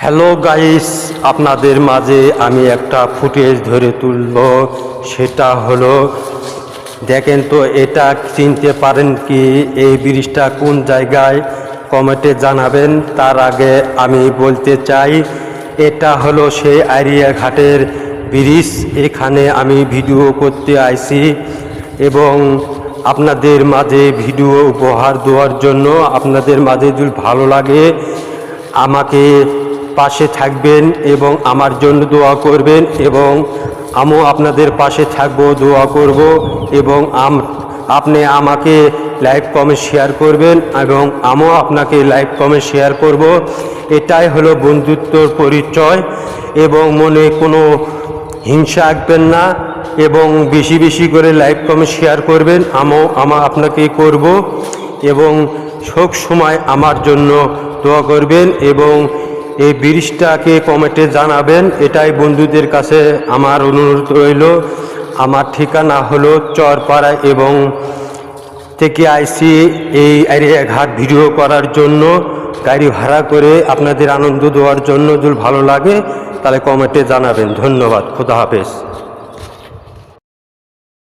Hello guys, আপনাদের মাঝে আমি একটা ফুটেজ ধরে তুলব। সেটা হলো, দেখেন তো এটা চিনতে পারেন কি? এই ব্রিজটা কোন জায়গায় কমেন্টে জানাবেন। তার আগে আমি বলতে চাই, এটা হলো সেই আরিয়া ঘাটের ব্রিজ। এখানে আমি ভিডিও করতে আইছি এবং আপনাদের মাঝে ভিডিও উপহার দেওয়ার জন্য। আপনাদের মাঝে যদি ভালো লাগে আমাকে পাশে থাকবেন এবং আমার জন্য দোয়া করবেন, এবং আমিও আপনাদের পাশে থাকবো, দোয়া করব। এবং আপনি আমাকে লাইক কমেন্ট শেয়ার করবেন এবং আমিও আপনাকে লাইক কমেন্ট শেয়ার করব। এটাই হলো বন্ধুত্বর পরিচয়। এবং মনে কোনো হিংসা রাখবেন না এবং বেশি বেশি করে লাইক কমেন্ট শেয়ার করবেন। আমিও আপনাকে করব এবং সব সময় আমার জন্য দোয়া করবেন এবং এই ব্রিজটাকে কমেন্টে জানাবেন। এটাই বন্ধুদের কাছে আমার অনুরোধ রইল। আমার ঠিকানা হলো চরপাড়া এবং থেকে আইসি এই এরিয়া ঘাট ভিডিও করার জন্য, গাড়ি ভাড়া করে আপনাদের আনন্দ দেওয়ার জন্য। যদি ভালো লাগে তাহলে কমেন্টে জানাবেন। ধন্যবাদ। খোদা হাফেজ।